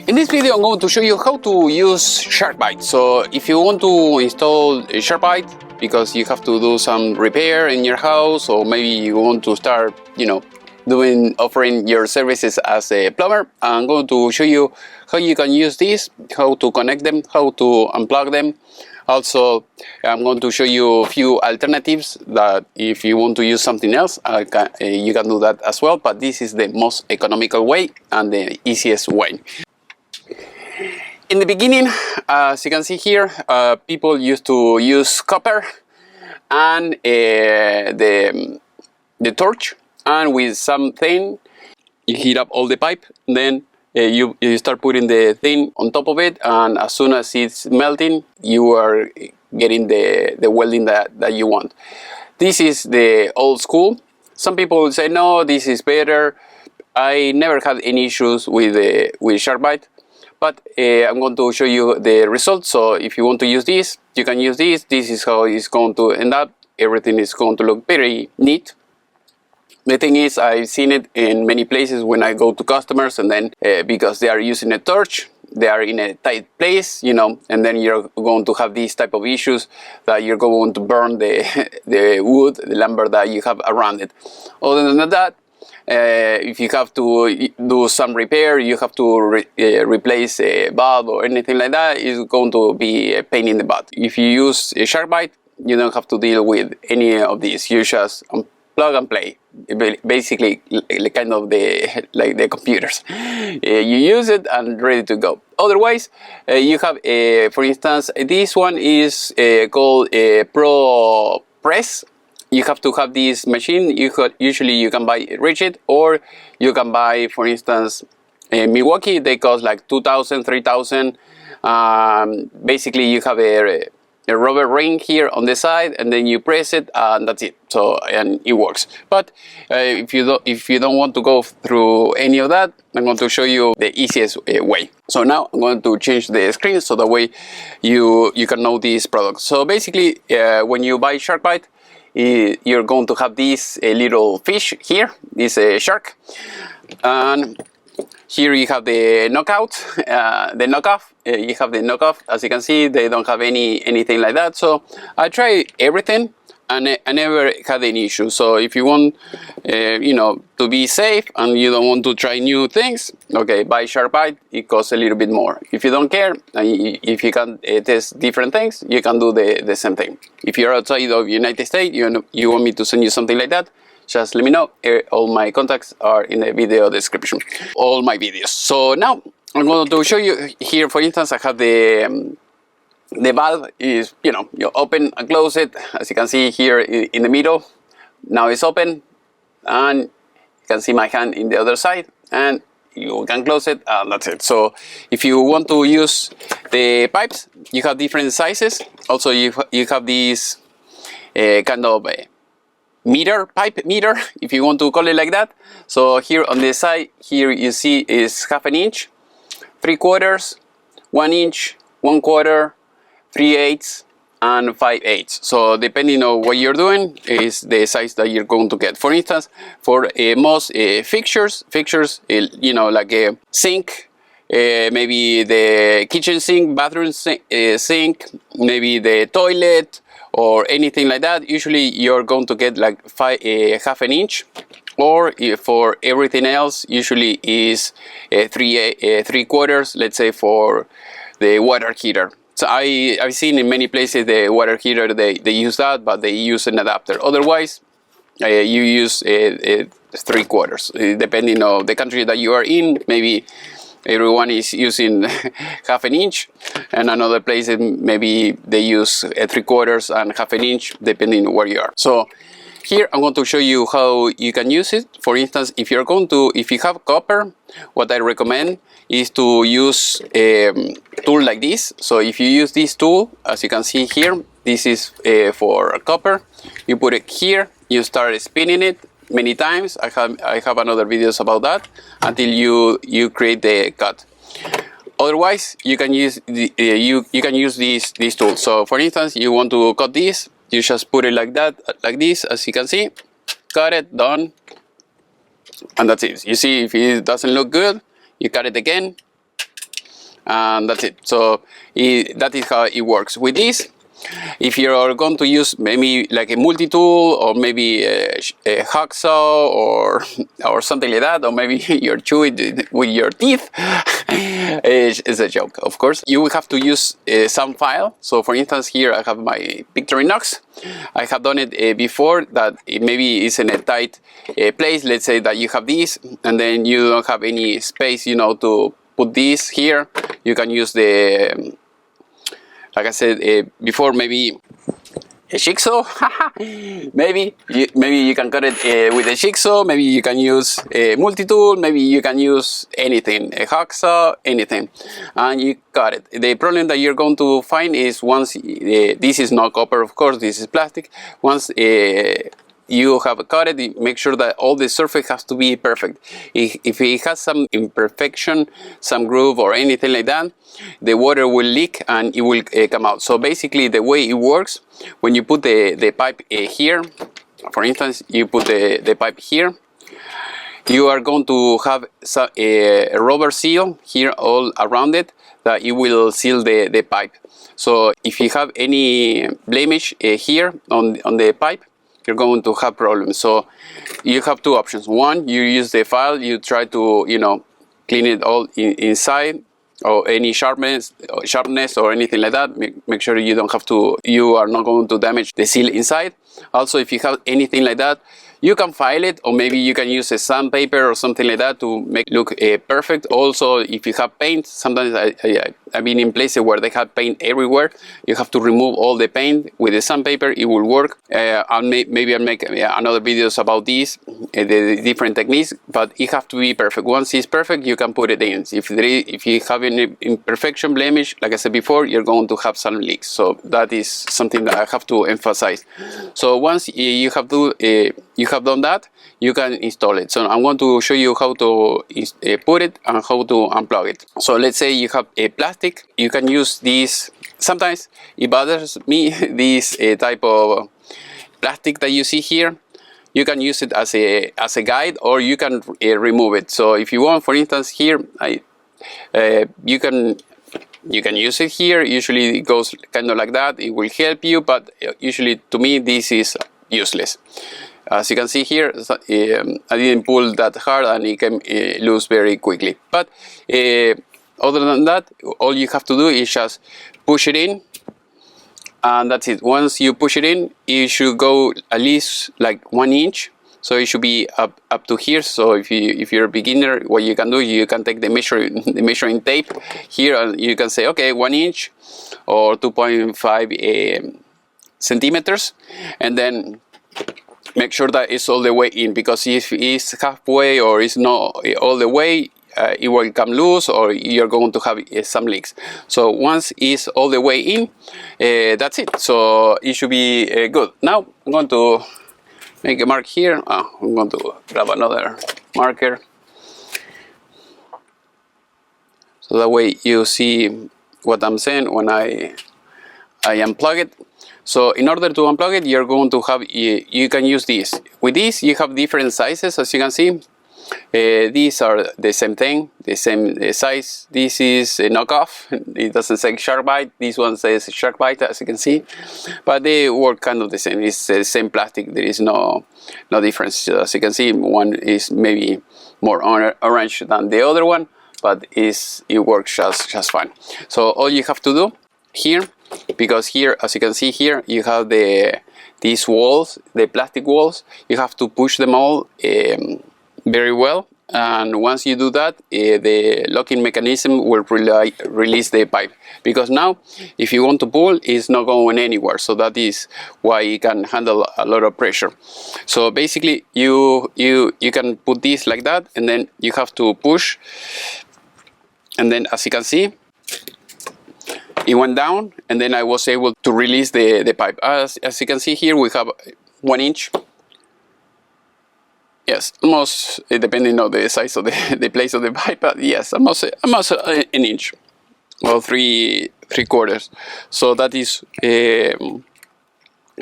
In this video I'm going to show you how to use Sharkbite. So if you want to install a Sharkbite because you have to do some repair in your house, or maybe you want to start, offering your services as a plumber, I'm going to show you how you can use this, how to connect them, how to unplug them. Also, I'm going to show you a few alternatives that if you want to use something else, you can do that as well, but this is the most economical way and the easiest way. In the beginning, as you can see here, people used to use copper and the torch, and with something you heat up all the pipe, then you start putting the thing on top of it, and as soon as it's melting you are getting the welding that you want. This is the old school. Some people will say no, this is better. I never had any issues with Sharkbite, but I'm going to show you the results. So if you want to use this, you can use this. This is how it's going to end up. Everything is going to look very neat. The thing is, I've seen it in many places when I go to customers, and then because they are using a torch, they are in a tight place, and then you're going to have these type of issues that you're going to burn the wood, the lumber that you have around it. Other than that, if you have to do some repair, you have to replace a bulb or anything like that, it's going to be a pain in the butt. If you use a Sharkbite, you don't have to deal with any of these. You just plug and play. Basically, kind of like the computers. You use it and ready to go. Otherwise, you have, for instance, this one is called Pro Press. You have to have this machine. Usually you can buy rigid, or you can buy, for instance, Milwaukee. They cost like 2,000, 3,000. Basically, you have a rubber ring here on the side, and then you press it, and that's it. So, and it works. But if you don't want to go through any of that, I'm going to show you the easiest way. So now I'm going to change the screen so that way you can know this product. So basically, when you buy Sharkbite, you're going to have this little fish here, this shark, and here you have the knockout, the knockoff. You have the knockoff. As you can see, they don't have anything like that. So I tried everything, and I never had any issues. So if you want, to be safe and you don't want to try new things, okay, buy Sharkbite. It costs a little bit more. If you don't care, if you can test different things, you can do the same thing. If you're outside of the United States, you want me to send you something like that, just let me know. All my contacts are in the video description. All my videos. So now I'm going to show you here. For instance, I have the valve is, you open and close it. As you can see here in the middle, now it's open, and you can see my hand in the other side, and you can close it, and that's it. So if you want to use the pipes, you have different sizes. Also, you have these kind of pipe meter, if you want to call it like that. So here on the side, here you see is 1/2 inch, 3/4, 1 inch, 1/4, 3/8, and 5/8. So depending on what you're doing is the size that you're going to get. For instance, for most fixtures, like a sink, maybe the kitchen sink, bathroom sink, maybe the toilet, or anything like that, usually you're going to get like 1/2 inch, or for everything else usually is 3/4, let's say, for the water heater. So I've seen in many places the water heater, they use that, but they use an adapter. Otherwise, you use 3/4, depending on the country that you are in. Maybe everyone is using 1/2 inch, and another place maybe they use 3/4 and 1/2 inch, depending on where you are. So here I'm going to show you how you can use it. For instance, if you have copper, what I recommend is to use a tool like this. So if you use this tool, as you can see here, this is for copper. You put it here, you start spinning it many times. I have another videos about that, until you create the cut. Otherwise, you can use this tool. So for instance, you want to cut this, you just put it like that, like this, as you can see, cut it, done, and that's it. You see, if it doesn't look good, you cut it again, and that's it. So that is how it works. With this, if you're going to use maybe like a multi-tool, or maybe a hacksaw, or something like that, or maybe you're chewing it with your teeth, it's a joke, of course. You will have to use some file. So for instance, here I have my Victorinox. I have done it before, that it maybe is in a tight place. Let's say that you have this, and then you don't have any space, you know, to put this here. You can use the like I said before, maybe a jigsaw. maybe you can cut it with a jigsaw. Maybe you can use a multi-tool. Maybe you can use anything, a hacksaw, anything, and you cut it. The problem that you're going to find is, once this is not copper, of course, this is plastic. Once you have cut it, make sure that all the surface has to be perfect. If it has some imperfection, some groove or anything like that, the water will leak and it will come out. So basically, the way it works, when you put the pipe here, for instance, you put the pipe here, you are going to have a rubber seal here all around it, that it will seal the pipe. So if you have any blemish here on the pipe, you're going to have problems. So you have two options. One, you use the file, you try to, you know, clean it all inside, or any sharpness or anything like that. Make sure you don't have to, you are not going to damage the seal inside. Also, if you have anything like that, you can file it, or maybe you can use a sandpaper or something like that to make it look perfect. Also, if you have paint, sometimes I've been in places where they have paint everywhere. You have to remove all the paint with the sandpaper. It will work. Maybe I'll make another videos about these, the different techniques, but it have to be perfect. Once it's perfect, you can put it in. If you have any imperfection, blemish, like I said before, you're going to have some leaks. So that is something that I have to emphasize. So once you have done that, you can install it. So I'm going to show you how to put it and how to unplug it. So let's say you have a plastic. You can use this. Sometimes it bothers me, this type of plastic that you see here. You can use it as a guide, or you can remove it. So if you want, for instance, here you can use it here. Usually it goes kind of like that. It will help you, but usually to me this is useless. As you can see here, I didn't pull that hard and it came loose very quickly. But other than that, all you have to do is just push it in, and that's it. Once you push it in, it should go at least like 1 inch. So it should be up to here. So if you're a beginner, what you can do, you can take the measuring tape here, and you can say, okay, 1 inch or 2.5 centimeters, and then make sure that it's all the way in, because if it's halfway or it's not all the way, it will come loose, or you're going to have some leaks. So once it's all the way in, that's it. So it should be good. Now I'm going to make a mark here. I'm going to grab another marker, so that way you see what I'm saying when I unplug it. So in order to unplug it, you're going to have, you can use this. With this, you have different sizes, as you can see. These are the same thing, the same size. This is a knockoff. It doesn't say Sharkbite. This one says Sharkbite, as you can see. But they work kind of the same. It's the same plastic. There is no difference. As you can see, one is maybe more orange than the other one, but it works just fine. So all you have to do here, because here, as you can see here, you have these walls, the plastic walls. You have to push them all very well, and once you do that, the locking mechanism will release the pipe, because now if you want to pull, it's not going anywhere. So that is why it can handle a lot of pressure. So basically you can put this like that, and then you have to push, and then as you can see, it went down, and then I was able to release the pipe. As you can see here, we have 1 inch. Yes, almost, depending on the size of the place of the pipe, but yes, almost an inch, or three quarters. So that is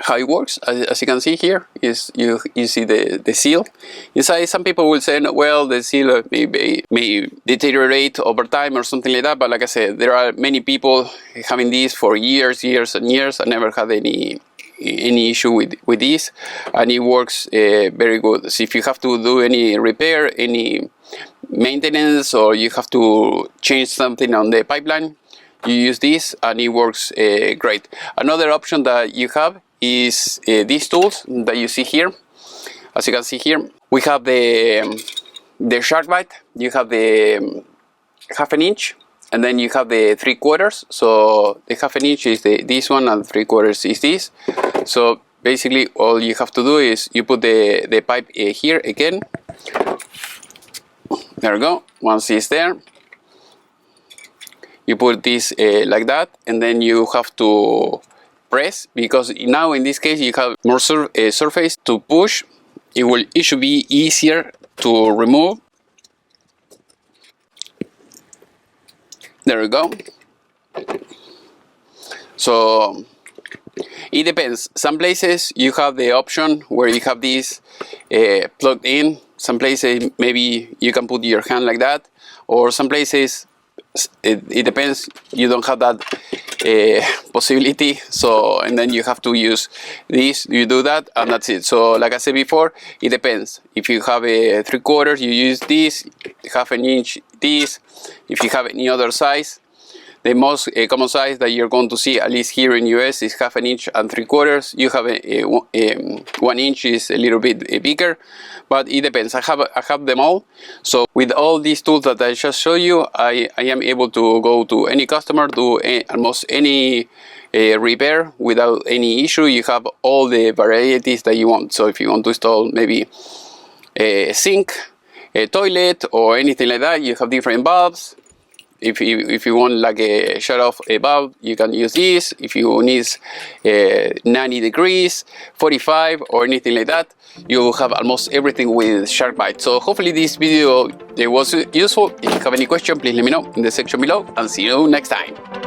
how it works. As you can see here, is you see the seal inside. Some people will say, well, the seal may deteriorate over time or something like that, but like I said, there are many people having these for years and years. I never had any issue with this, and it works very good. So if you have to do any repair, any maintenance, or you have to change something on the pipeline, you use this and it works great. Another option that you have is these tools that you see here. As you can see here, we have the Sharkbite. You have the 1/2 inch, and then you have the 3/4. So the 1/2 inch is this one, and 3/4 is this. So basically all you have to do is you put the pipe here again. There we go. Once it's there, you put this like that, and then you have to press, because now in this case you have more surface to push. It should be easier to remove. There we go. So it depends. Some places you have the option where you have this plugged in. Some places maybe you can put your hand like that, or some places it depends, you don't have that possibility, so and then you have to use this. You do that and that's it. So like I said before, it depends. If you have a 3/4, you use this, 1/2 inch this. If you have any other size, the most common size that you're going to see, at least here in US, is 1/2 inch and 3/4. You have a 1 inch is a little bit bigger, but it depends. I have them all. So with all these tools that I just showed you, I am able to go to any customer, do almost any repair without any issue. You have all the varieties that you want. So if you want to install maybe a sink, a toilet, or anything like that, you have different bulbs. If you want like a shut off a valve, you can use this. If you need 90 degrees, 45, or anything like that, you have almost everything with Sharkbite. So hopefully this video was useful. If you have any question, please let me know in the section below, and see you next time.